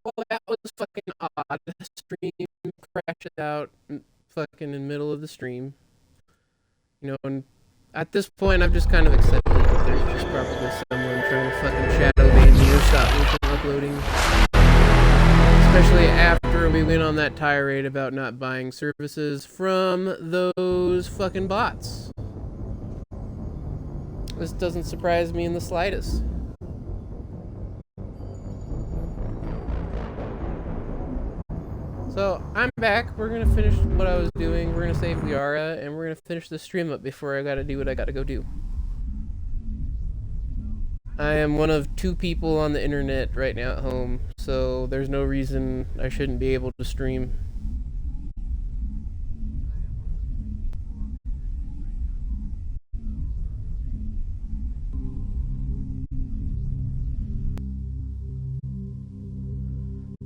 well, that was fucking odd. The stream crashed out fucking in the middle of the stream. You know, and at this point, I've just kind of accepted that there's just probably someone trying to fucking shadow ban me or stop me from uploading. Especially after we went on that tirade about not buying services from those fucking bots. This doesn't surprise me in the slightest. So, I'm back. We're gonna finish what I was doing. We're gonna save Liara, and we're gonna finish the stream up before I gotta do what I gotta go do. I am one of 2 people on the internet right now at home, so there's no reason I shouldn't be able to stream.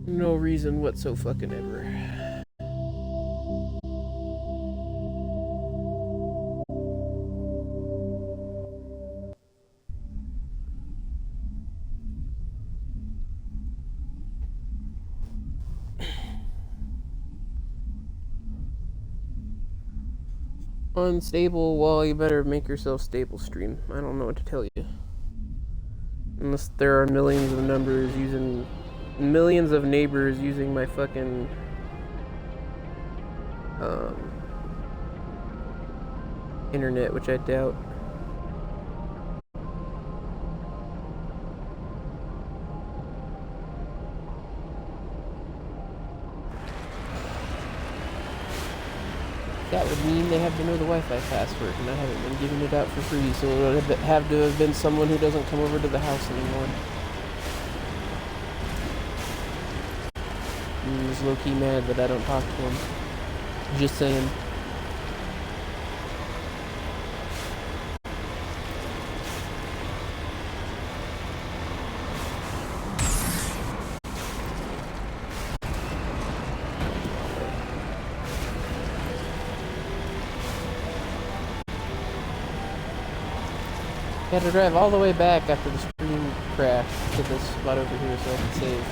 No reason whatsoever. Unstable, well, you better make yourself stable, stream. I don't know what to tell you. Unless there are millions of neighbors using my fucking internet, which I doubt. That would mean they have to know the Wi-Fi password, and I haven't been giving it out for free, so it would have to have been someone who doesn't come over to the house anymore. He's low-key mad that I don't talk to him. Just saying. I had to drive all the way back after the stream crashed to this spot over here so I could save.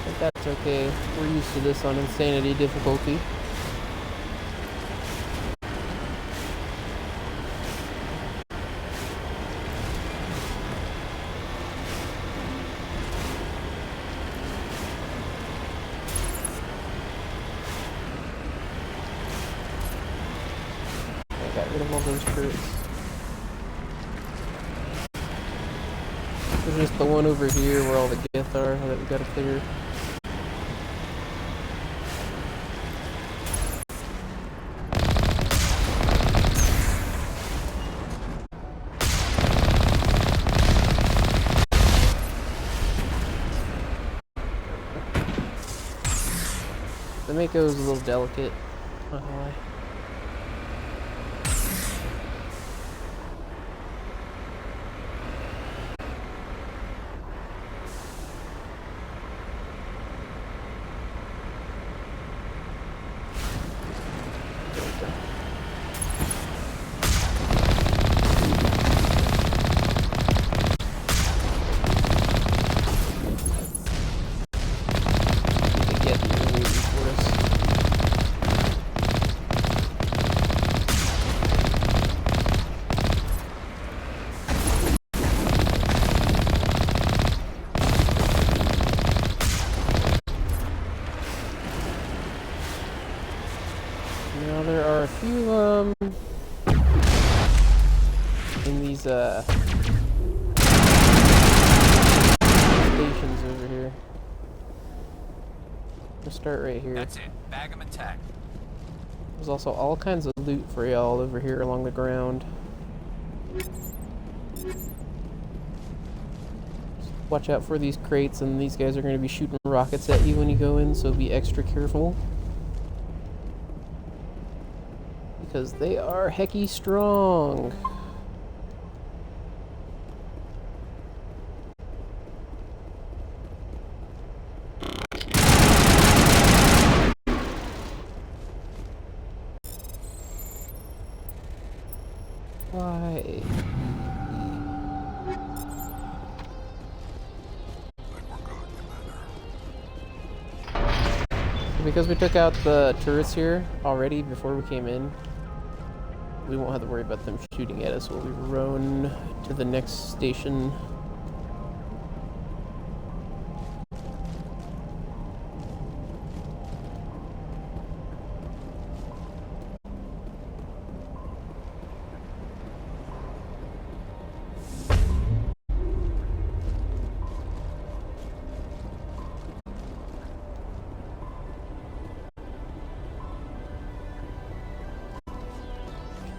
But that's okay. We're used to this on Insanity difficulty. Got rid of all those turrets. There's just the one over here where all the Geth are that we gotta clear. The Mako is a little delicate, not gonna lie. Now there are a few in these stations over here. We'll start right here. That's it. Bag 'em and tag. There's also all kinds of loot for y'all over here along the ground. Watch out for these crates, and these guys are going to be shooting rockets at you when you go in, so be extra careful. Because they are hecky strong. Because we took out the turrets here already before we came in, we won't have to worry about them shooting at us while we run to the next station.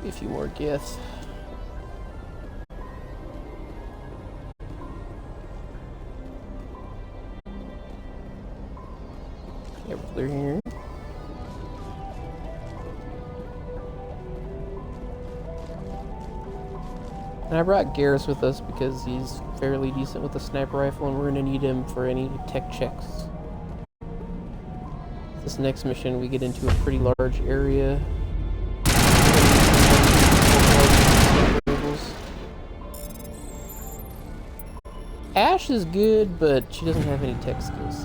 A few more gifts. Yeah, we're here. And I brought Garrus with us because he's fairly decent with the sniper rifle, and we're going to need him for any tech checks. This next mission, we get into a pretty large area. Ash is good, but she doesn't have any tech skills.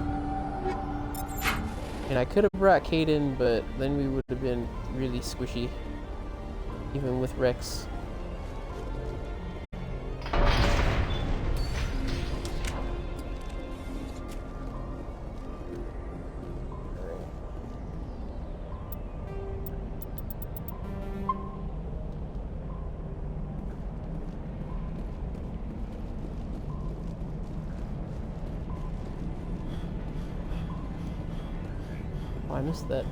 And I could have brought Kaden, but then we would have been really squishy, even with Rex. I missed that.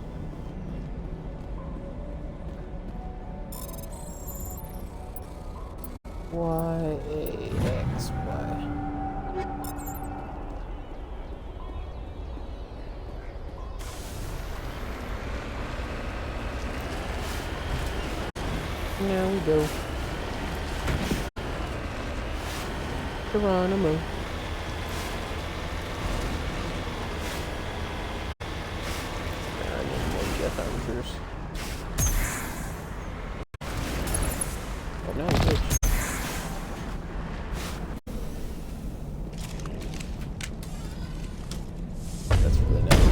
Y-A-X-Y. Now we go. Geronimo. Oh no, bitch. That's really nice.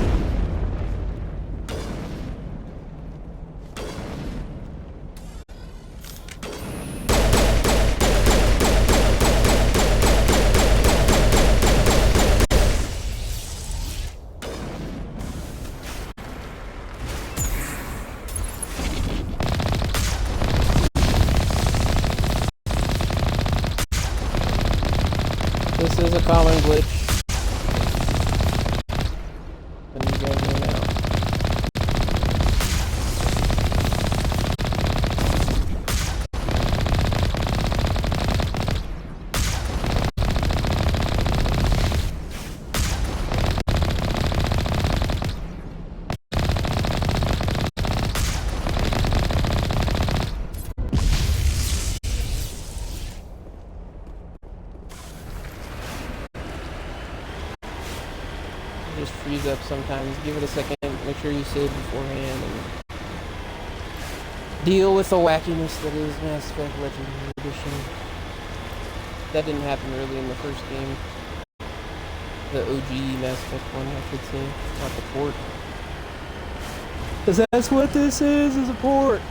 This is a common glitch. And you guys know now. Just freeze up sometimes. Give it a second. Make sure you save beforehand and deal with the wackiness that is Mass Effect Legendary Edition. That didn't happen really in the first game. The OG Mass Effect one, I should say, not the port. Because that's what this is a port.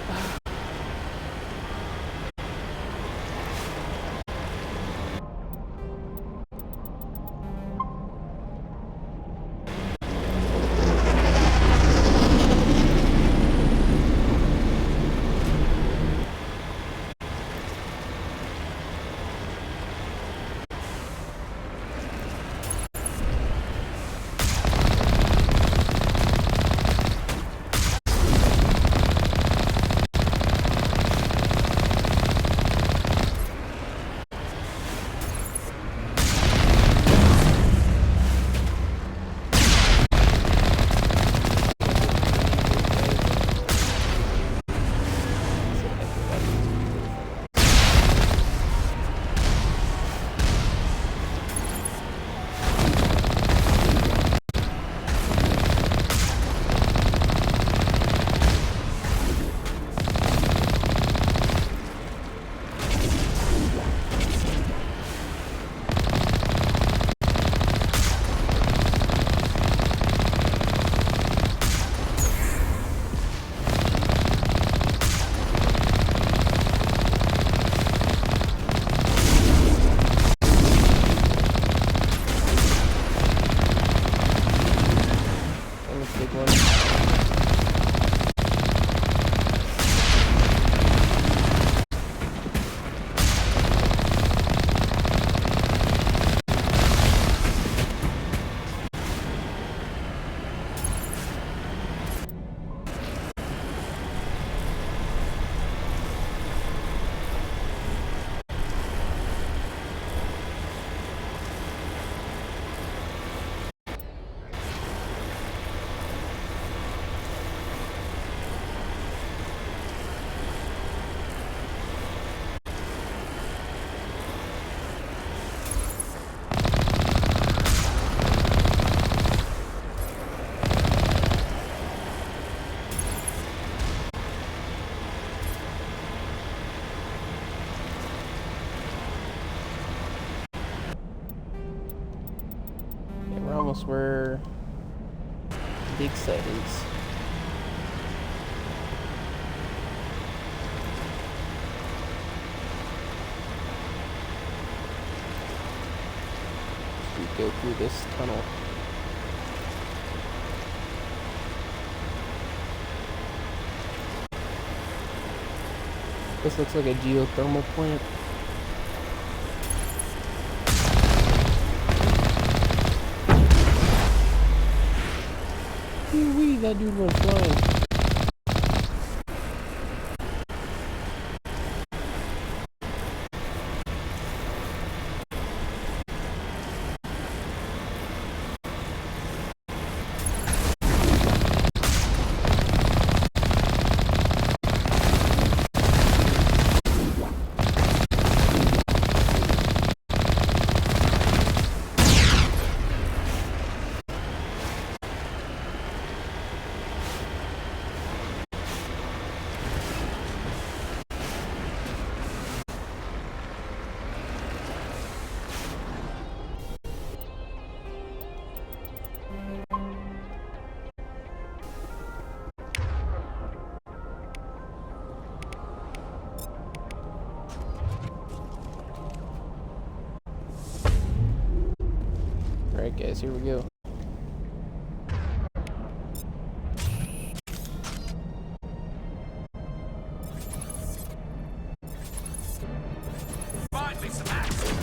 We're almost where the big site is. We go through this tunnel. This looks like a geothermal plant. Wee, that dude went flying. Alright guys, here we go. Find me some action.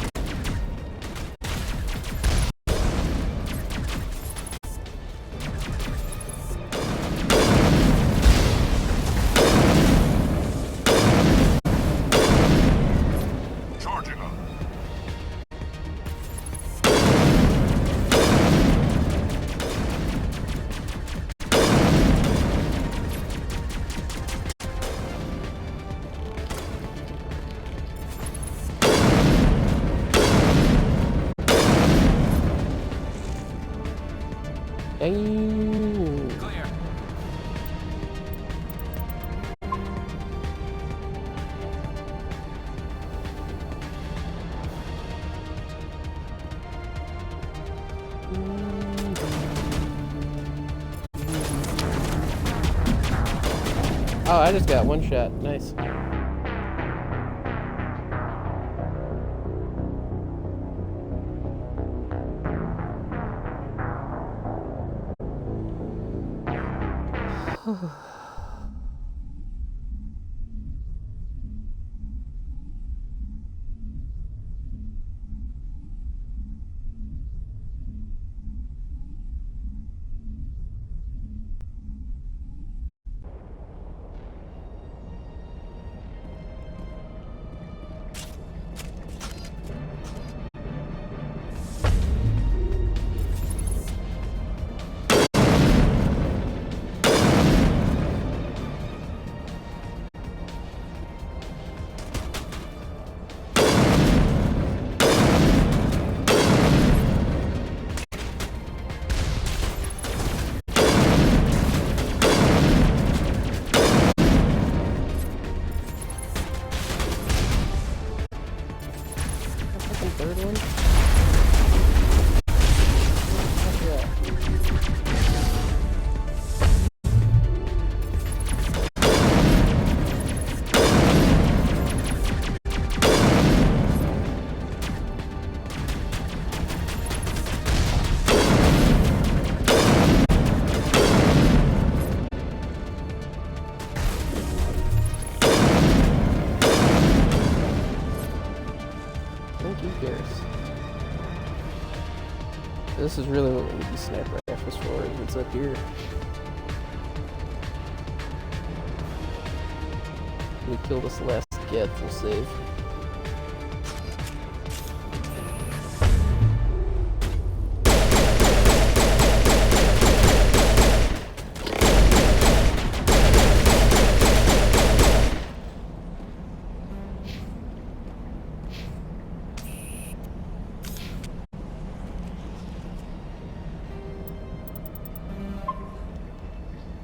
Charging up. Dang. Clear. Oh, I just got one shot. Nice. this is really what we need these sniper rifles for, is what's up here. We kill this last Geth, we'll save.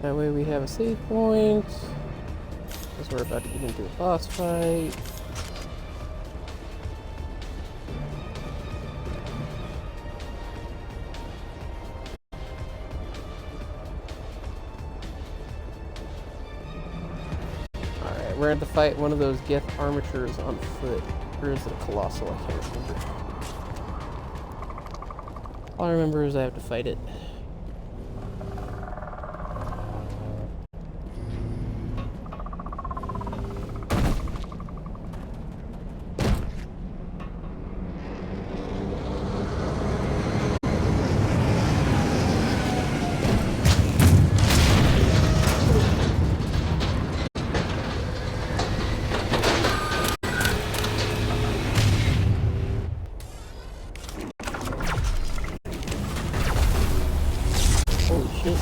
That way we have a save point, because we're about to get into a boss fight. Alright, we're going to fight one of those Geth armatures on foot. Or is it a Colossal? I can't remember. All I remember is I have to fight it. Holy shit.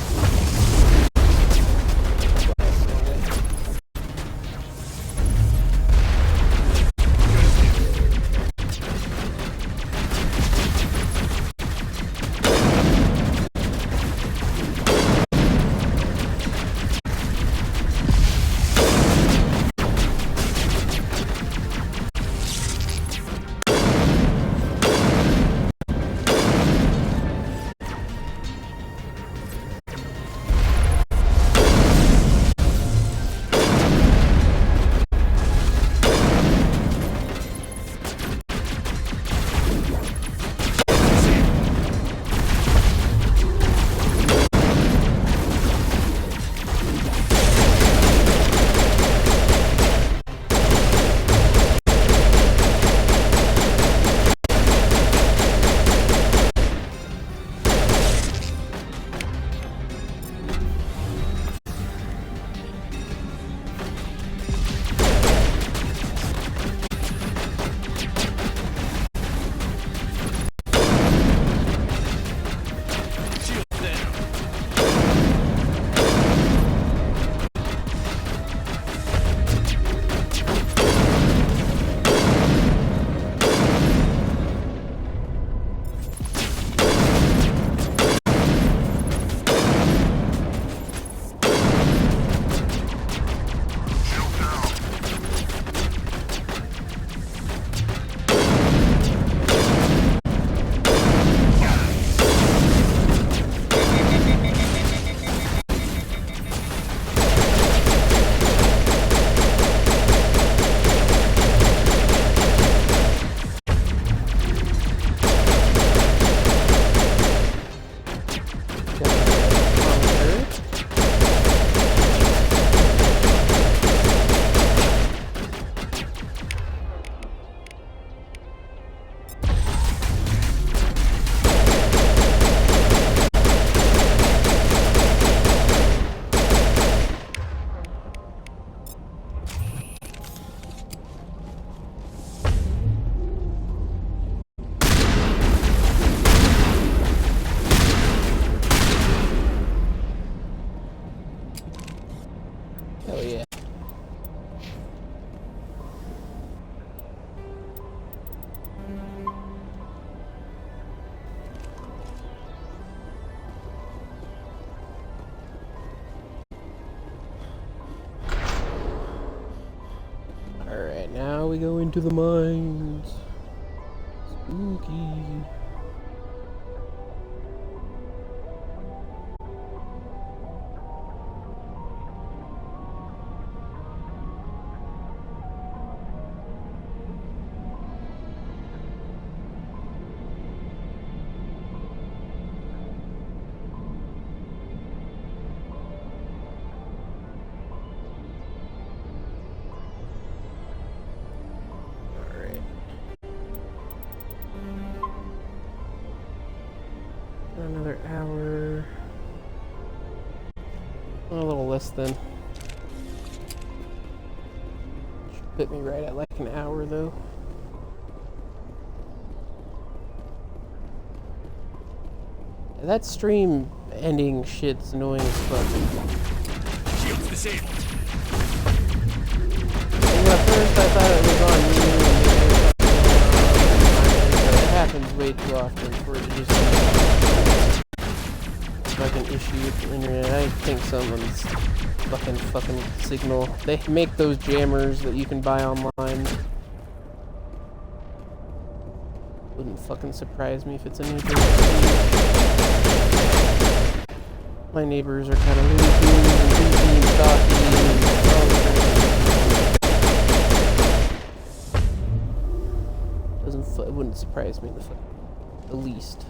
Hell yeah. Alright, now we go into the mines. Spooky. A little less than. Should put me right at like an hour though. That stream ending shit's annoying as fuck. Shields disabled. And at first I thought it was on me and but it happens way too often for it to just like an issue with the internet. I think someone's fucking signal. They make those jammers that you can buy online. Wouldn't fucking surprise me if it's a neighbor. My neighbors are kind of loopy and stocky and it wouldn't surprise me the least.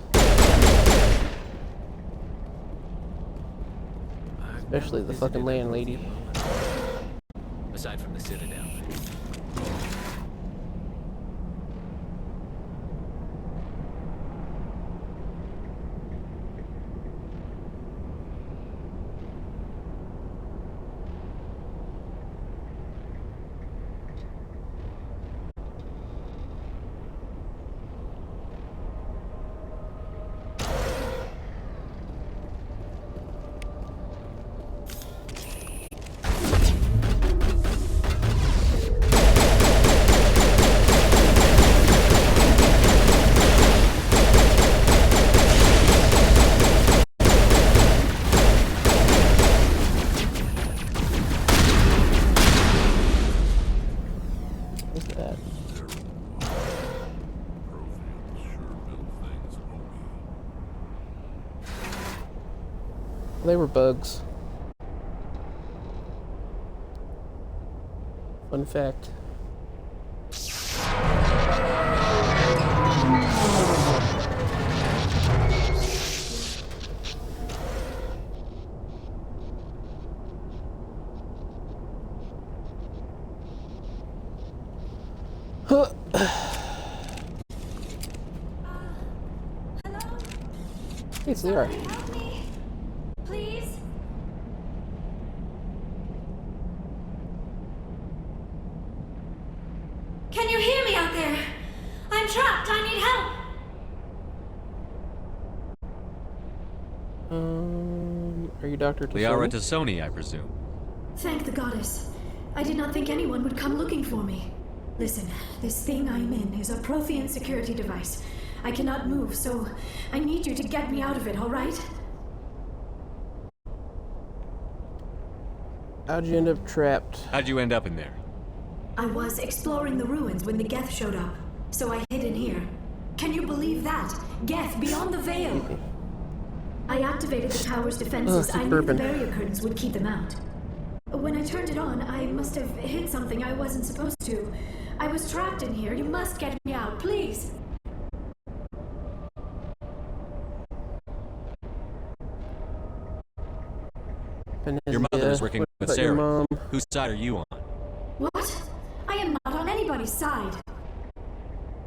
Especially the fucking landlady. Aside from the Citadel. They were bugs. Fun fact. Hello? Hey, Sarah. Help me, please. Can you hear me out there? I'm trapped. I need help. Are you Dr. Tassoni? Liara Tassoni, I presume. Thank the goddess. I did not think anyone would come looking for me. Listen, this thing I'm in is a Prothean security device. I cannot move, so I need you to get me out of it, all right? How'd you end up trapped? How'd you end up in there? I was exploring the ruins when the Geth showed up, so I hid in here. Can you believe that? Geth beyond the veil! I activated the tower's defenses. I knew the barrier curtains would keep them out. When I turned it on, I must have hit something I wasn't supposed to. I was trapped in here. You must get me out, please! Your mother is working with Sarah. Whose side are you on? What? I am not on anybody's side.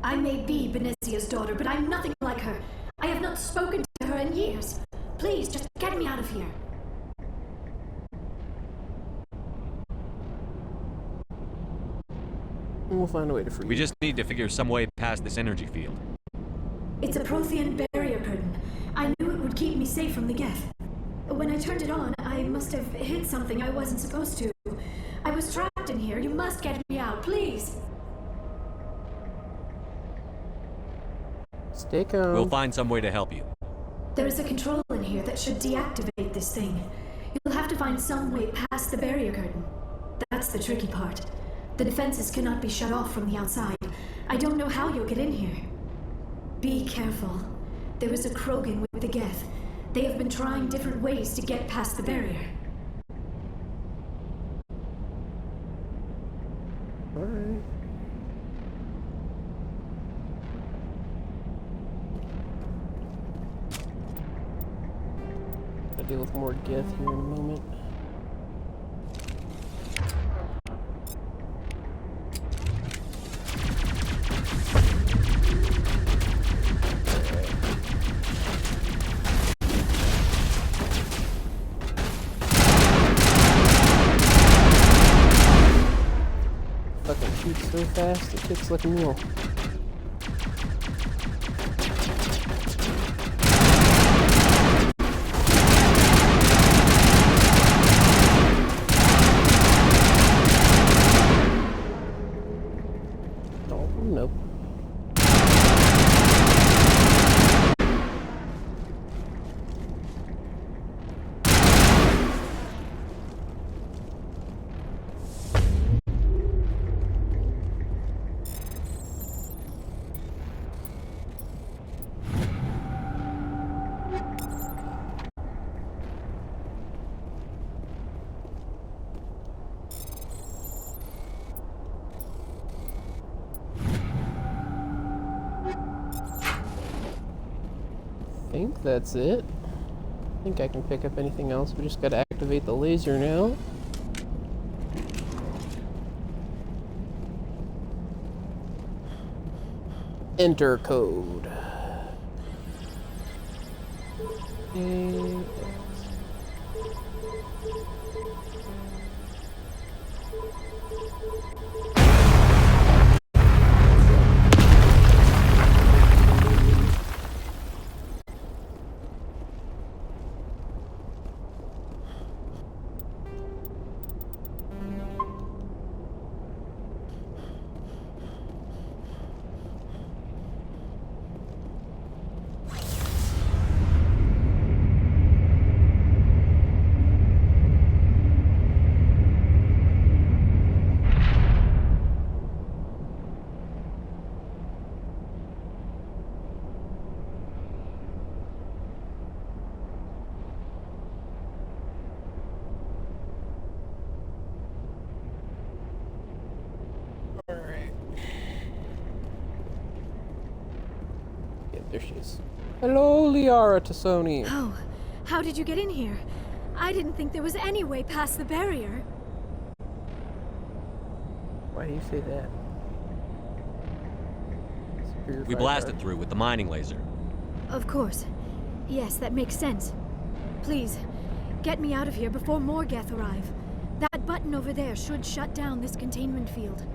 I may be Benezia's daughter, but I'm nothing like her. I have not spoken to her in years. Please, just get me out of here. We'll find a way to free you. We just need to figure some way past this energy field. It's a Prothean barrier curtain. I knew it would keep me safe from the Geth. When I turned it on, I must have hit something I wasn't supposed to. I was trapped in here. You must get me out, please. Stay calm. We'll find some way to help you. There is a control in here that should deactivate this thing. You'll have to find some way past the barrier curtain. That's the tricky part. The defenses cannot be shut off from the outside. I don't know how you'll get in here. Be careful. There is a Krogan with the Geth. They have been trying different ways to get past the barrier. Alright. I'll deal with more Geth here in a moment. shoots so fast, it kicks like a mule. Oh, nope. I think that's it. I think I can pick up anything else. We just gotta activate the laser now. Enter code. There she is. Hello, Liara Tassoni. Oh, how did you get in here? I didn't think there was any way past the barrier. Why do you say that? We blasted through with the mining laser. Of course. Yes, that makes sense. Please, get me out of here before more Geth arrive. That button over there should shut down this containment field.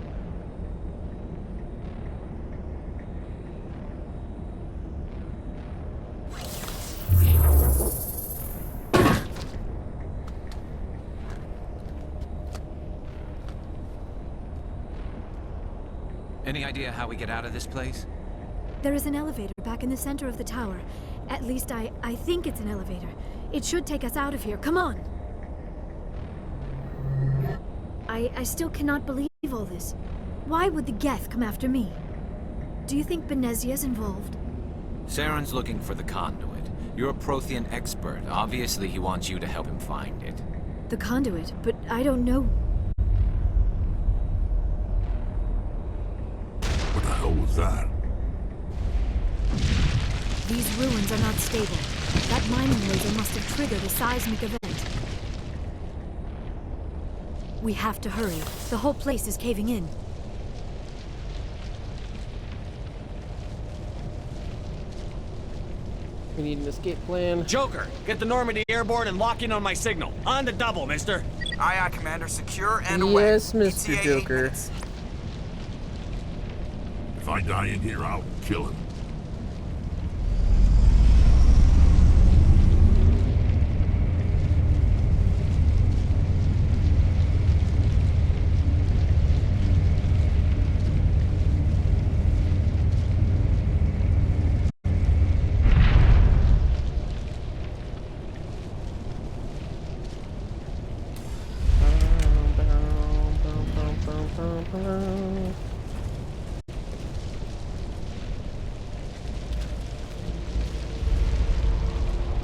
Any idea how we get out of this place? There is an elevator back in the center of the tower. At least I think it's an elevator. It should take us out of here. Come on! I still cannot believe all this. Why would the Geth come after me? Do you think Benezia's involved? Saren's looking for the conduit. You're a Prothean expert. Obviously, he wants you to help him find it. The conduit, but I don't know. What the hell was that? These ruins are not stable. That mining laser must have triggered a seismic event. We have to hurry. The whole place is caving in. We need an escape plan. Joker, get the Normandy airborne and lock in on my signal. On the double, mister. Aye, aye, Commander. Secure and away. Yes, Mr. ETA 8 Joker. minutes. If I die in here, I'll kill him.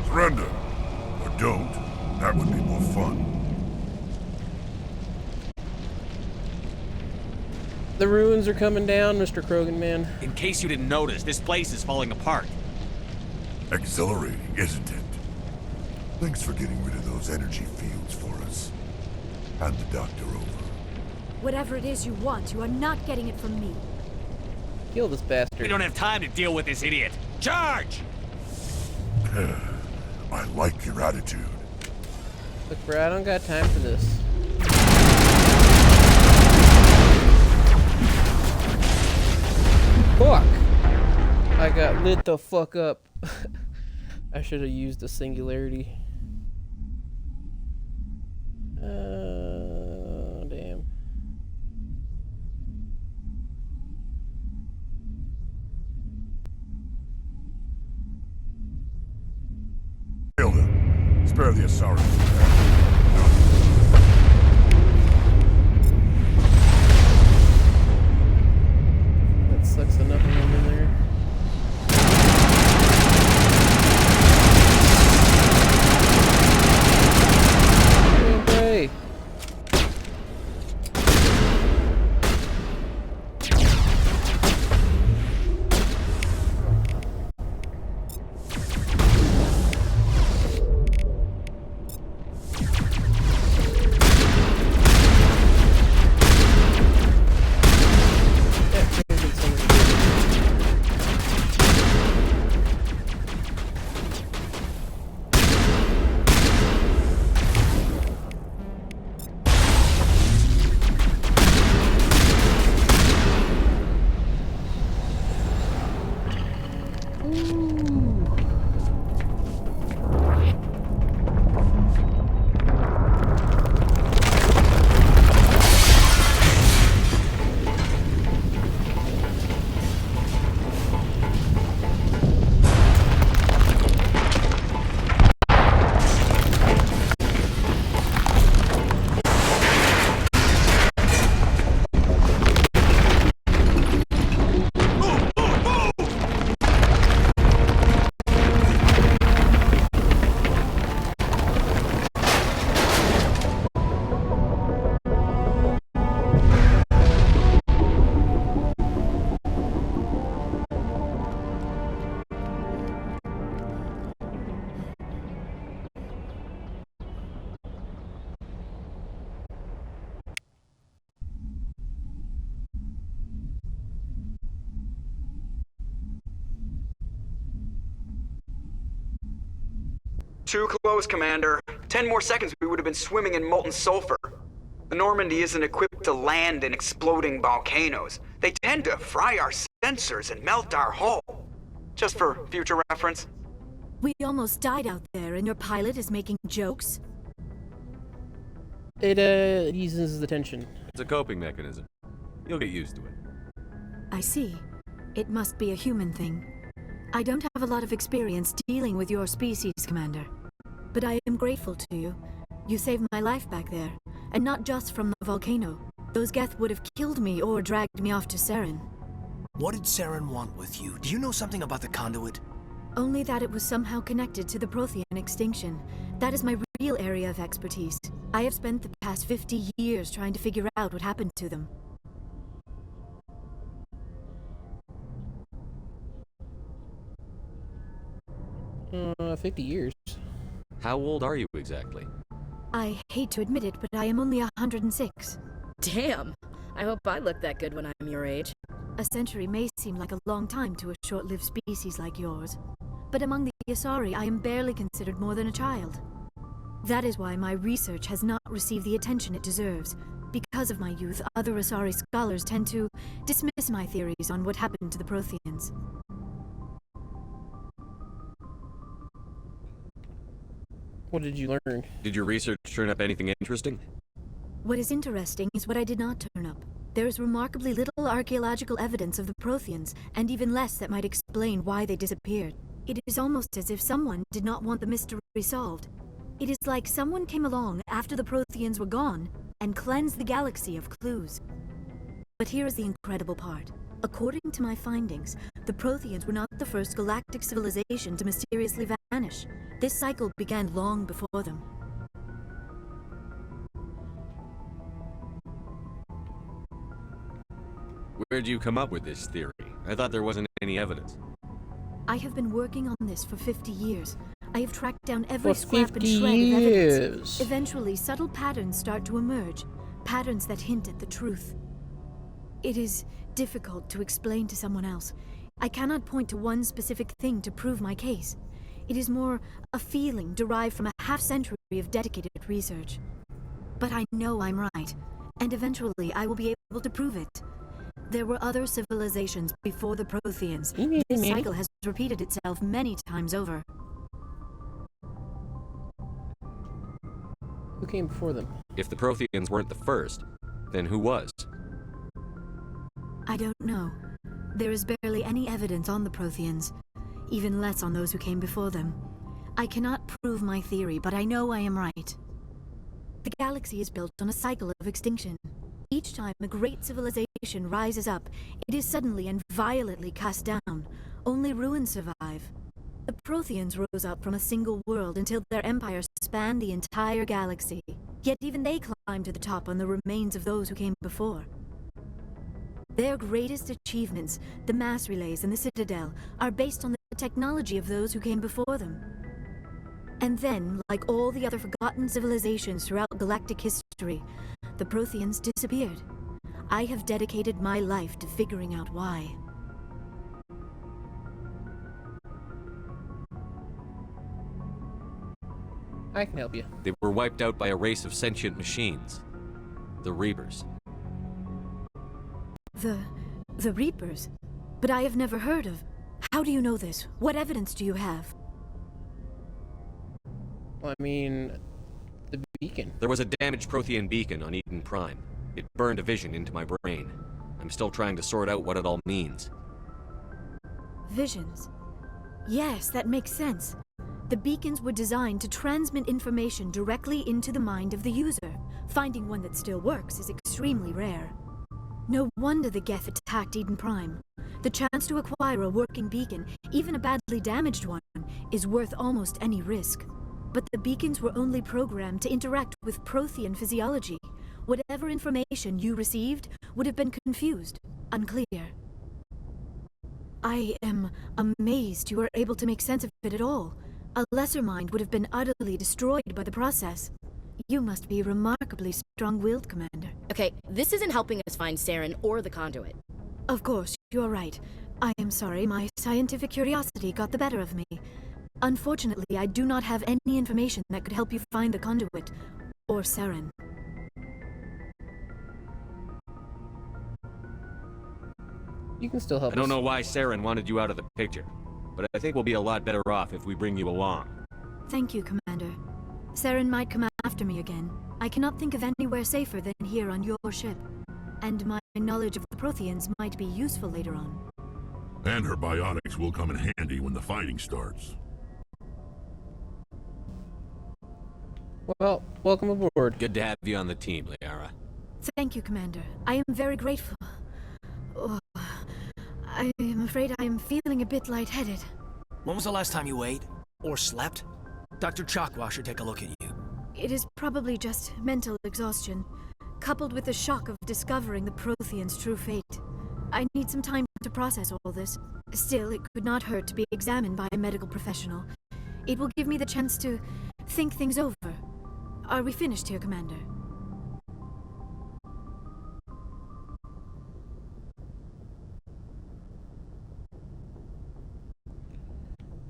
Surrender. Or don't. That would be more fun. The ruins are coming down, Mr. Krogan man. In case you didn't notice, this place is falling apart. Exhilarating, isn't it? Thanks for getting rid of those energy fields for us. Hand the doctor over. Whatever it is you want, you are not getting it from me. Kill this bastard. We don't have time to deal with this idiot. Charge! I like your attitude. Look, bro, I don't got time for this. Fuck! I got lit the fuck up. I should have used the singularity. Damn. Kill them. Spare the Asari. That sucks enough of them in there. Okay. Too close, Commander. 10 more seconds we would have been swimming in molten sulfur. The Normandy isn't equipped to land in exploding volcanoes. They tend to fry our sensors and melt our hull. Just for future reference. We almost died out there, and your pilot is making jokes? It eases the tension. It's a coping mechanism. You'll get used to it. I see. It must be a human thing. I don't have a lot of experience dealing with your species, Commander. But I am grateful to you. You saved my life back there. And not just from the volcano. Those Geth would have killed me or dragged me off to Saren. What did Saren want with you? Do you know something about the conduit? Only that it was somehow connected to the Prothean extinction. That is my real area of expertise. I have spent the past 50 years trying to figure out what happened to them. 50 years. How old are you exactly? I hate to admit it, but I am only 106. Damn! I hope I look that good when I'm your age. A century may seem like a long time to a short-lived species like yours. But among the Asari, I am barely considered more than a child. That is why my research has not received the attention it deserves. Because of my youth, other Asari scholars tend to dismiss my theories on what happened to the Protheans. What did you learn? Did your research turn up anything interesting? What is interesting is what I did not turn up. There is remarkably little archaeological evidence of the Protheans, and even less that might explain why they disappeared. It is almost as if someone did not want the mystery solved. It is like someone came along after the Protheans were gone and cleansed the galaxy of clues. But here is the incredible part. According to my findings, the Protheans were not the first galactic civilization to mysteriously vanish. This cycle began long before them. Where'd you come up with this theory? I thought there wasn't any evidence. I have been working on this for 50 years. I have tracked down every For scrap and 50 shred of evidence. years. Eventually, subtle patterns start to emerge, patterns that hint at the truth. It is difficult to explain to someone else. I cannot point to one specific thing to prove my case. It is more a feeling derived from a half-century of dedicated research. But I know I'm right, and eventually I will be able to prove it. There were other civilizations before the Protheans. Maybe. This cycle has repeated itself many times over. Who came before them? If the Protheans weren't the first, then who was? I don't know. There is barely any evidence on the Protheans, even less on those who came before them. I cannot prove my theory, but I know I am right. The galaxy is built on a cycle of extinction. Each time a great civilization rises up, it is suddenly and violently cast down. Only ruins survive. The Protheans rose up from a single world until their empire spanned the entire galaxy. Yet even they climbed to the top on the remains of those who came before. Their greatest achievements, the mass relays and the Citadel, are based on the technology of those who came before them. And then, like all the other forgotten civilizations throughout galactic history, the Protheans disappeared. I have dedicated my life to figuring out why. I can help you. They were wiped out by a race of sentient machines. The Reapers. The Reapers? But I have never heard of. How do you know this? What evidence do you have? Well, I mean, the beacon. There was a damaged Prothean beacon on Eden Prime. It burned a vision into my brain. I'm still trying to sort out what it all means. Visions. Yes, that makes sense. The beacons were designed to transmit information directly into the mind of the user. Finding one that still works is extremely rare. No wonder the Geth attacked Eden Prime. The chance to acquire a working beacon, even a badly damaged one, is worth almost any risk. But the beacons were only programmed to interact with Prothean physiology. Whatever information you received would have been confused, unclear. I am amazed you were able to make sense of it at all. A lesser mind would have been utterly destroyed by the process. You must be remarkably strong-willed, Commander. Okay, this isn't helping us find Saren or the conduit. Of course, you're right. I am sorry, my scientific curiosity got the better of me. Unfortunately, I do not have any information that could help you find the conduit, or Saren. You can still help I don't us. know why Saren wanted you out of the picture, but I think we'll be a lot better off if we bring you along. Thank you, Commander. Saren might come after me again. I cannot think of anywhere safer than here on your ship. And my knowledge of the Protheans might be useful later on. And her bionics will come in handy when the fighting starts. Well, welcome aboard. Good to have you on the team, Liara. Thank you, Commander. I am very grateful. Oh, I am afraid I am feeling a bit lightheaded. When was the last time you ate? Or slept? Dr. Chakwa should take a look at you. It is probably just mental exhaustion, coupled with the shock of discovering the Protheans' true fate. I need some time to process all this. Still, it could not hurt to be examined by a medical professional. It will give me the chance to think things over. Are we finished here, Commander?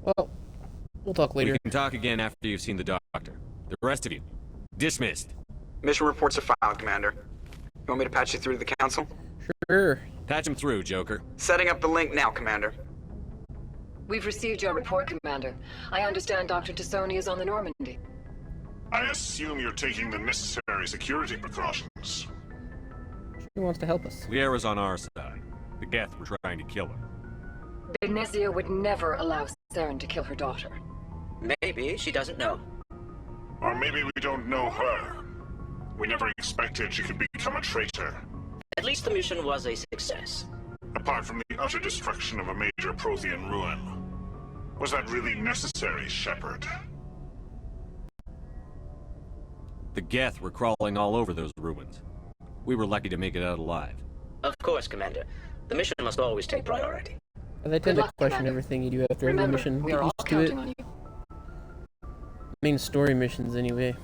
Well, we'll talk later. We can talk again after you've seen the doctor. The rest of you, dismissed. Mission reports are filed, Commander. You want me to patch you through to the Council? Sure. Patch him through, Joker. Setting up the link now, Commander. We've received your report, Commander. I understand Dr. Tassoni is on the Normandy. I assume you're taking the necessary security precautions. She wants to help us. Liara's on our side. The Geth were trying to kill her. Benezia would never allow Saren to kill her daughter. Maybe she doesn't know. Or maybe we don't know her. We never expected she could become a traitor. At least the mission was a success. Apart from the utter destruction of a major Prothean ruin. Was that really necessary, Shepard? The Geth were crawling all over those ruins. We were lucky to make it out alive. Of course, Commander. The mission must always take priority. And they tend to question everything you do after every mission. We Get are all used to it. counting on you. Main story missions, anyway.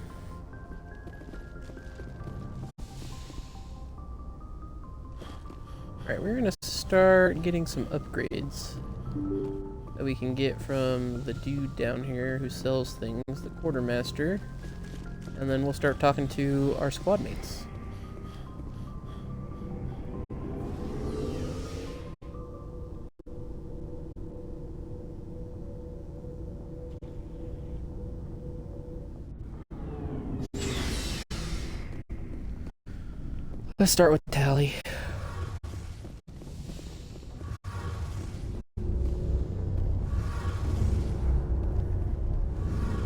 Alright, we're gonna start getting some upgrades that we can get from the dude down here who sells things, the quartermaster. And then we'll start talking to our squad mates. Let's start with Tali.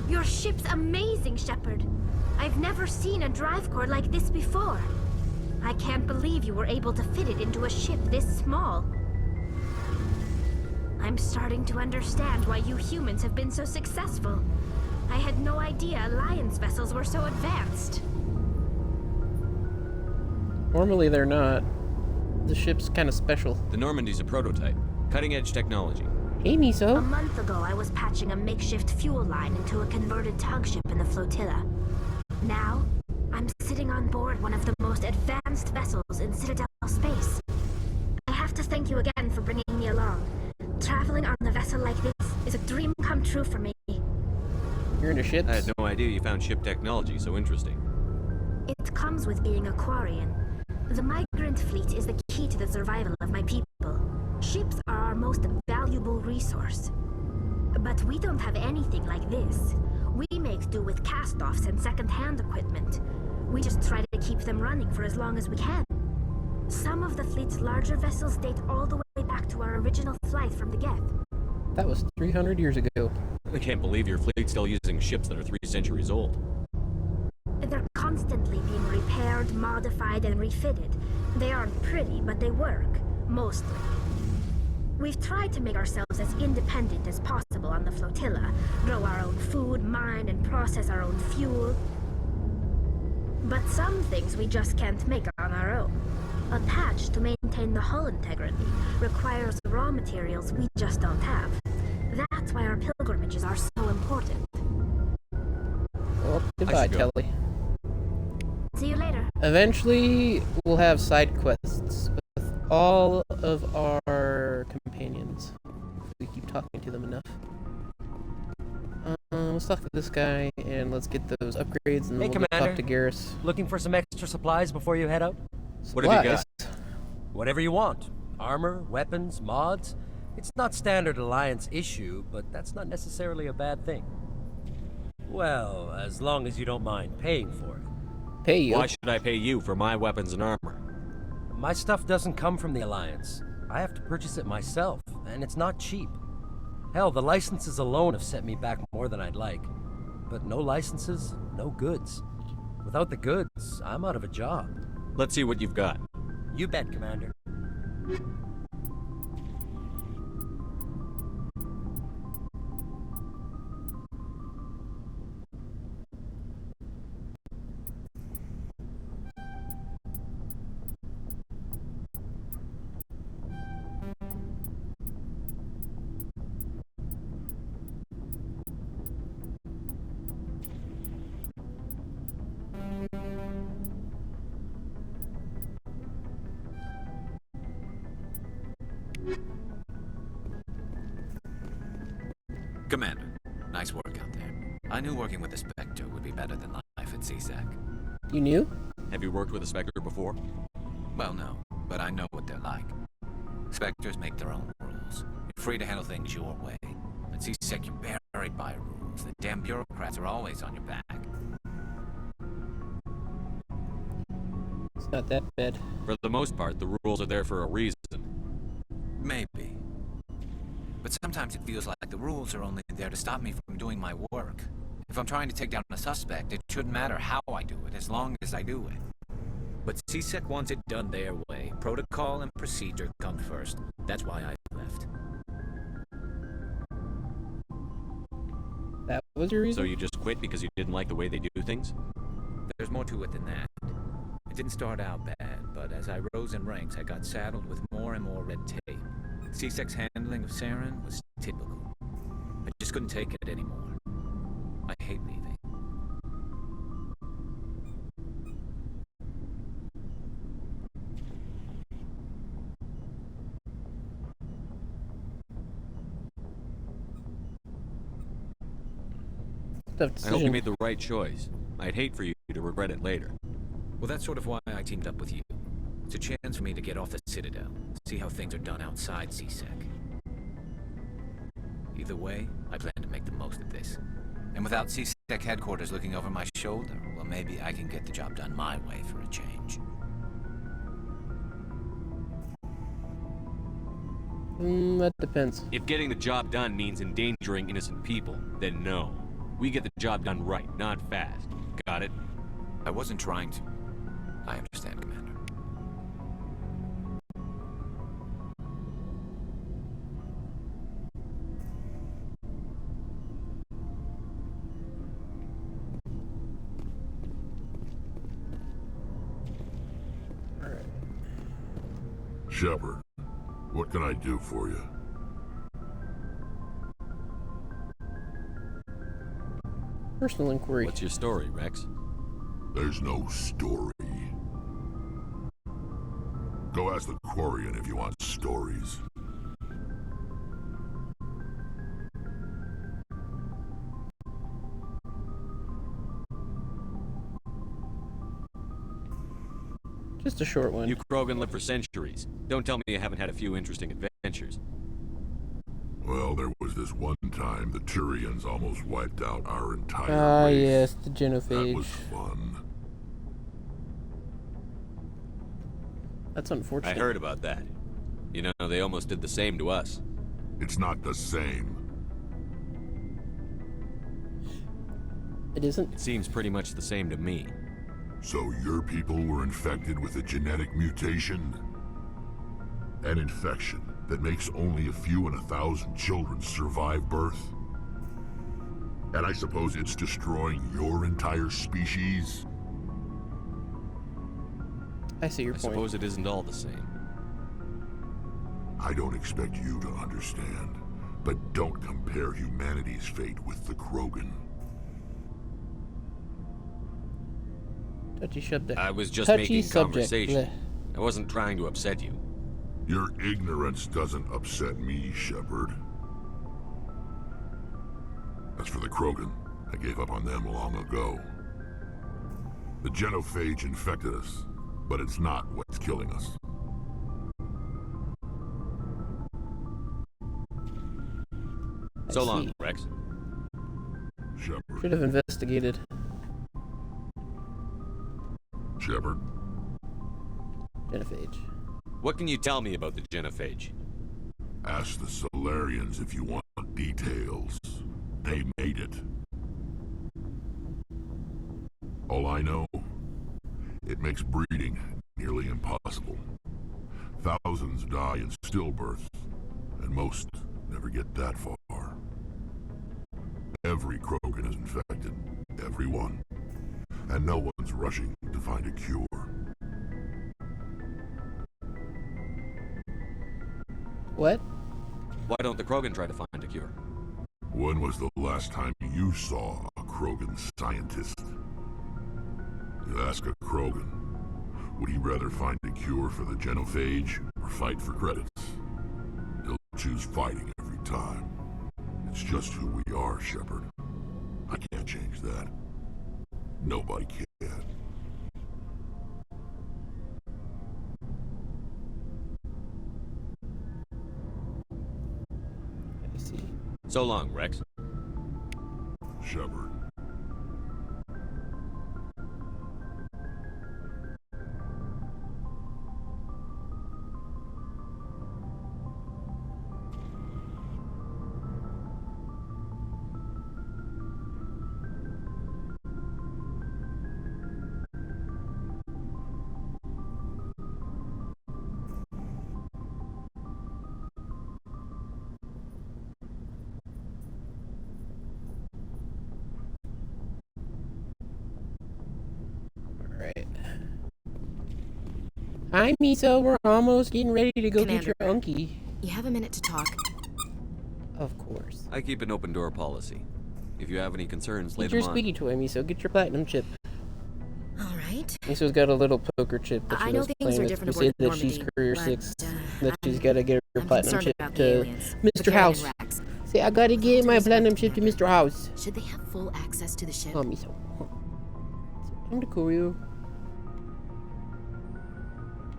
Your ship's amazing, Shepard. I've never seen a drive core like this before. I can't believe you were able to fit it into a ship this small. I'm starting to understand why you humans have been so successful. I had no idea Alliance vessels were so advanced. Normally they're not. The ship's kind of special. The Normandy's a prototype. Cutting-edge technology. Hey, Miso. A month ago, I was patching a makeshift fuel line into a converted tug ship in the flotilla. Now, I'm sitting on board one of the most advanced vessels in Citadel space. I have to thank you again for bringing me along. Traveling on a vessel like this is a dream come true for me. You're into ships? I had no idea you found ship technology so interesting. It comes with being a Quarian. The migrant fleet is the key to the survival of my people. Ships are our most valuable resource. But we don't have anything like this. We make do with cast-offs and second-hand equipment. We just try to keep them running for as long as we can. Some of the fleet's larger vessels date all the way back to our original flight from the Geth. That was 300 years ago. I can't believe your fleet's still using ships that are 3 centuries old. They're constantly being repaired, modified, and refitted. They aren't pretty, but they work. Mostly. We've tried to make ourselves as independent as possible on the flotilla. Grow our own food, mine, and process our own fuel. But some things we just can't make on our own. A patch to maintain the hull integrity requires raw materials we just don't have. That's why our pilgrimages are so important. Well, goodbye, Telly. See you later. Eventually, we'll have side quests with all of our companions. If we keep talking to them enough. Let's talk to this guy, and let's get those upgrades, and Hey, then we'll Commander. talk to Garrus. Looking for some extra supplies before you head out? What have you got? Whatever you want. Armor, weapons, mods. It's not standard Alliance issue, but that's not necessarily a bad thing. Well, as long as you don't mind paying for it. Pay you? Why should I pay you for my weapons and armor? My stuff doesn't come from the Alliance. I have to purchase it myself, and it's not cheap. Hell, the licenses alone have set me back more than I'd like. But no licenses, no goods. Without the goods, I'm out of a job. Let's see what you've got. You bet, Commander. Commander, nice work out there. I knew working with the Spectre would be better than life at CSEC. You knew? Have you worked with a Spectre before? Well, no, but I know what they're like. Spectres make their own rules. You're free to handle things your way. At CSEC, you're buried by rules. The damn bureaucrats are always on your back. It's not that bad. For the most part, the rules are there for a reason. Maybe. But sometimes it feels like the rules are only there to stop me from doing my work. If I'm trying to take down a suspect, it shouldn't matter how I do it, as long as I do it. But CSEC wants it done their way. Protocol and procedure come first. That's why I left. That was your reason? So you just quit because you didn't like the way they do things? There's more to it than that. It didn't start out bad, but as I rose in ranks, I got saddled with more and more red tape. CSEC's handling of Saren was typical. I just couldn't take it anymore. I hate leaving. Tough I decision. hope you made the right choice. I'd hate for you to regret it later. Well, that's sort of why I teamed up with you. It's a chance for me to get off the Citadel, see how things are done outside CSEC. Either way, I plan to make the most of this. And without CSEC headquarters looking over my shoulder, well, maybe I can get the job done my way for a change. That depends. If getting the job done means endangering innocent people, then no. We get the job done right, not fast. Got it? I wasn't trying to. I understand, Commander. Shepard, what can I do for you? Personal inquiry. What's your story, Rex? There's no story. Go ask the Quarian if you want stories. Just a short one. You Krogan live for centuries. Don't tell me you haven't had a few interesting adventures. Well, there was this one time the Turians almost wiped out our entire race. Yes, the genophage. That was fun. That's unfortunate. I heard about that. You know, they almost did the same to us. It's not the same. It isn't? It seems pretty much the same to me. So your people were infected with a genetic mutation? An infection that makes only a few in 1,000 children survive birth? And I suppose it's destroying your entire species? I see your point. I suppose it isn't all the same. I don't expect you to understand, but don't compare humanity's fate with the Krogan. Touchy subject. I was just Touchy making subject. conversation. Blech. I wasn't trying to upset you. Your ignorance doesn't upset me, Shepard. As for the Krogan, I gave up on them long ago. The genophage infected us, but it's not what's killing us. So long, Rex. Shepard. Should have investigated. Shepard. Genophage. What can you tell me about the genophage? Ask the Solarians if you want details. They made it. All I know, it makes breeding nearly impossible. Thousands die in stillbirth, and most never get that far. Every Krogan is infected. Everyone. And no one's rushing to find a cure. What? Why don't the Krogan try to find a cure? When was the last time you saw a Krogan scientist? You ask a Krogan, would he rather find a cure for the genophage or fight for credits? He'll choose fighting every time. It's just who we are, Shepard. I can't change that. Nobody can. I see. So long, Rex. Shepard. Hi, Miso. We're almost getting ready to go Commander, get your unkie. You have a minute to talk? Of course. I keep an open door policy. If you have any concerns, lay Get your them on. squeaky toy, Miso. Get your platinum chip. Alright. Miso's got a little poker chip that she I know loves things playing are with. different We say aboard that she's Normandy, career but, 6, that she's got to get her I'm platinum concerned chip about the to aliens. Mr. The House. Karen Rax. Say, I gotta get my platinum chip to Mr. House. Should they have full access to the ship? Oh, Miso. I'm the Koryu.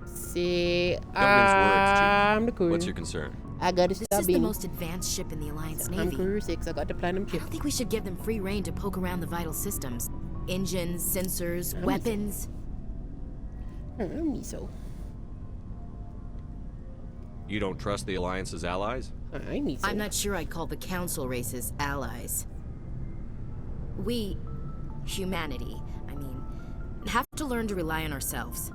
Say, Don't mince words, I'm the Chief. Koryu. What's your concern? I gotta This stop is the in. most advanced ship in the Alliance I'm Navy. career 6. I got the platinum I chip. don't think we should give them free rein to poke around the vital systems. Engines, sensors, I'm weapons. Miso. You don't trust the Alliance's allies? I need some. I'm not sure I'd call the Council races allies. We, humanity, I mean, have to learn to rely on ourselves.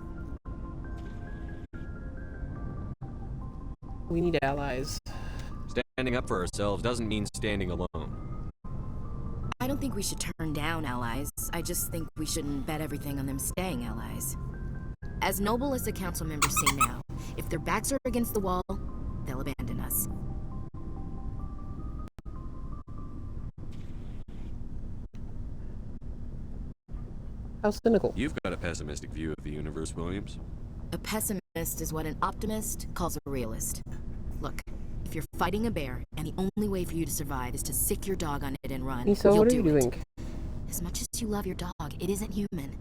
We need allies. Standing up for ourselves doesn't mean standing alone. I don't think we should turn down allies. I just think we shouldn't bet everything on them staying allies. As noble as the Council members say now, if their backs are against the wall, they'll abandon us. How cynical. You've got a pessimistic view of the universe, Williams. A pessimist is what an optimist calls a realist. Look, if you're fighting a bear, and the only way for you to survive is to sick your dog on it and run, So you'll what are do you it. doing? As much as you love your dog, it isn't human.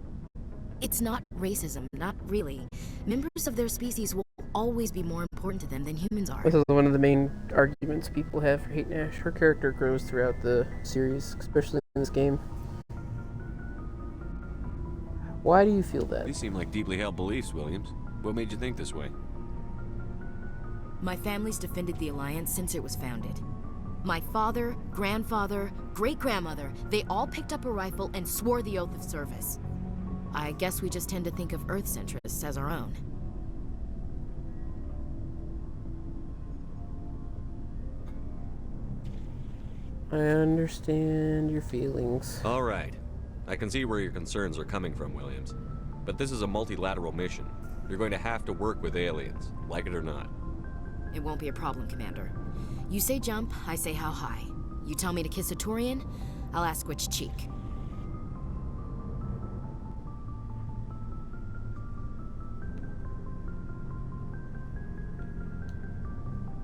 It's not racism, not really. Members of their species will always be more important to them than humans are. This is one of the main arguments people have for Hayden Ash. Her character grows throughout the series, especially in this game. Why do you feel that? These seem like deeply held beliefs, Williams. What made you think this way? My family's defended the Alliance since it was founded. My father, grandfather, great-grandmother, they all picked up a rifle and swore the oath of service. I guess we just tend to think of Earth's interests as our own. I understand your feelings. All right. I can see where your concerns are coming from, Williams. But this is a multilateral mission. You're going to have to work with aliens, like it or not. It won't be a problem, Commander. You say jump, I say how high. You tell me to kiss a Turian, I'll ask which cheek.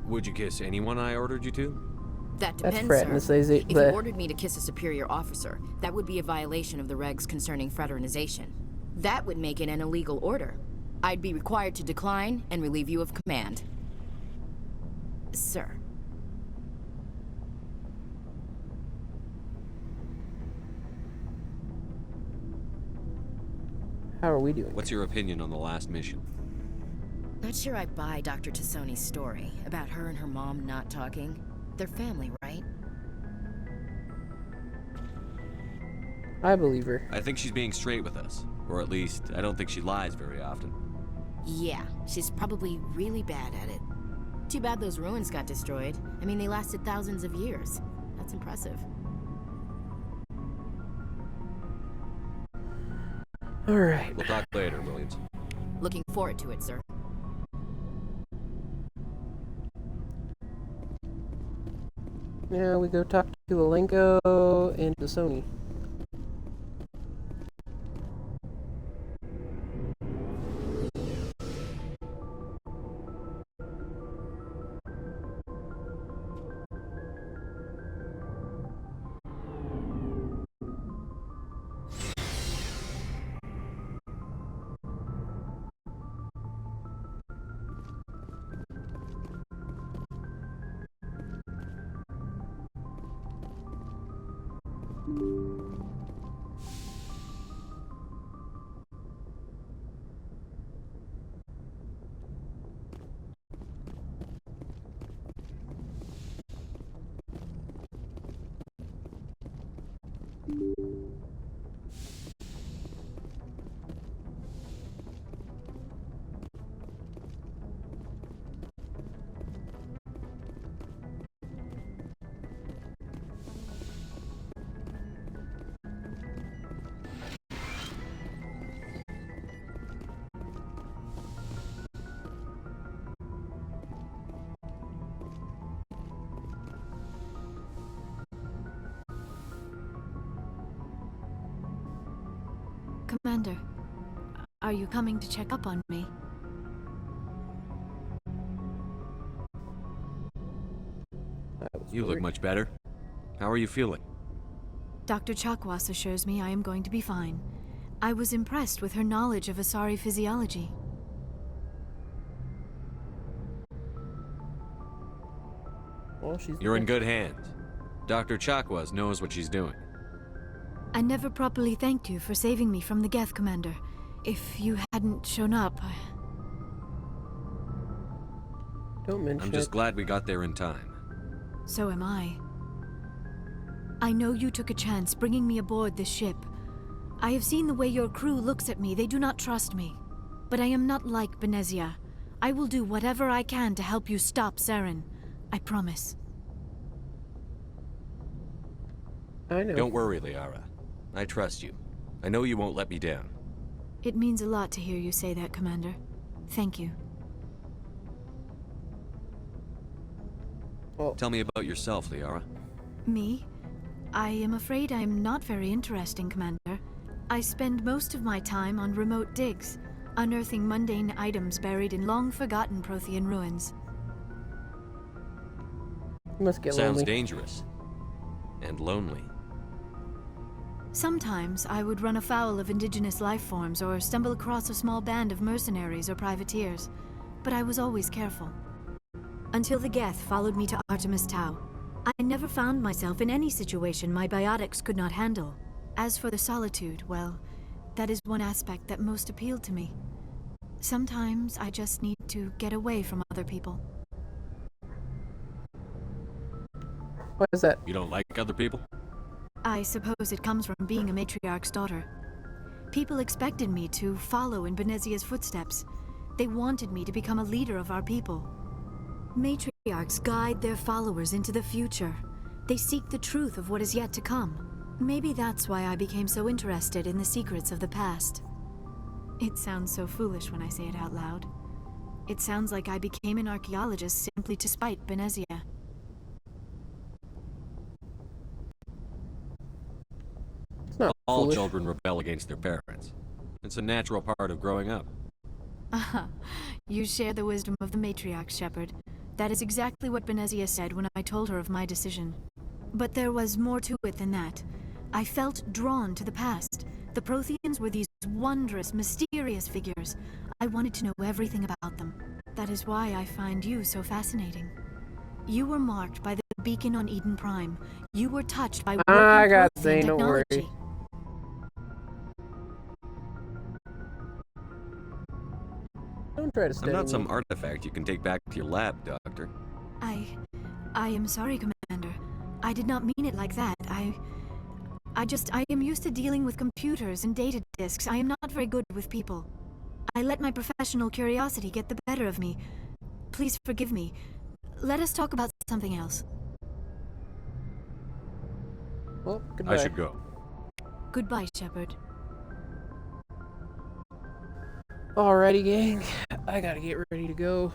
Would you kiss anyone I ordered you to? That That's depends, sir. fraternization. If you ordered me to kiss a superior officer, that would be a violation of the regs concerning fraternization. That would make it an illegal order. I'd be required to decline and relieve you of command. Sir. How are we doing? What's your opinion on the last mission? Not sure I buy Dr. Tassoni's story about her and her mom not talking. They're family, right? I believe her. I think she's being straight with us. Or at least, I don't think she lies very often. Yeah, she's probably really bad at it. Too bad those ruins got destroyed. I mean, they lasted thousands of years. That's impressive. Alright. We'll talk later, Williams. Looking forward to it, sir. Now we go talk to Alenko and Tassoni. Commander, are you coming to check up on me? You look much better. How are you feeling? Dr. Chakwas assures me I am going to be fine. I was impressed with her knowledge of Asari physiology. Well, You're in good hands. Dr. Chakwas knows what she's doing. I never properly thanked you for saving me from the Geth, Commander. If you hadn't shown up, Don't mention I'm just it. glad we got there in time. So am I. I know you took a chance bringing me aboard this ship. I have seen the way your crew looks at me. They do not trust me. But I am not like Benezia. I will do whatever I can to help you stop Saren. I promise. I know. Don't worry, Liara. I trust you. I know you won't let me down. It means a lot to hear you say that, Commander. Thank you. Well, tell me about yourself, Liara. Me? I am afraid I am not very interesting, Commander. I spend most of my time on remote digs, unearthing mundane items buried in long-forgotten Prothean ruins. You must get Sounds lonely. dangerous. And lonely. Sometimes I would run afoul of indigenous life forms or stumble across a small band of mercenaries or privateers, but I was always careful. Until the Geth followed me to Artemis Tau. I never found myself in any situation my biotics could not handle. As for the solitude, well, that is one aspect that most appealed to me. Sometimes I just need to get away from other people. What is that? You don't like other people? I suppose it comes from being a matriarch's daughter. People expected me to follow in Benezia's footsteps. They wanted me to become a leader of our people. Matriarchs guide their followers into the future. They seek the truth of what is yet to come. Maybe that's why I became so interested in the secrets of the past. It sounds so foolish when I say it out loud. It sounds like I became an archaeologist simply to spite Benezia. All foolish. children rebel against their parents. It's a natural part of growing up. Aha, you share the wisdom of the matriarch, Shepard. That is exactly what Benezia said when I told her of my decision. But there was more to it than that. I felt drawn to the past. The Protheans were these wondrous, mysterious figures. I wanted to know everything about them. That is why I find you so fascinating. You were marked by the beacon on Eden Prime. You were touched by I got Prothean Zane, don't worry. technology. Don't try to I'm steady not me. some artifact you can take back to your lab, Doctor. I am sorry, Commander. I did not mean it like that. I am used to dealing with computers and data disks. I am not very good with people. I let my professional curiosity get the better of me. Please forgive me. Let us talk about something else. Well, goodbye. I should go. Goodbye, Shepard. Alrighty, gang. I gotta get ready to go.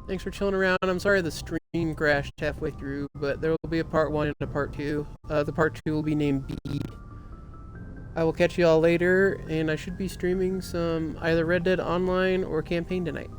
Thanks for chilling around. I'm sorry the stream crashed halfway through, but there will be a part 1 and a part 2. The part 2 will be named B. I will catch you all later, and I should be streaming some either Red Dead Online or Campaign tonight.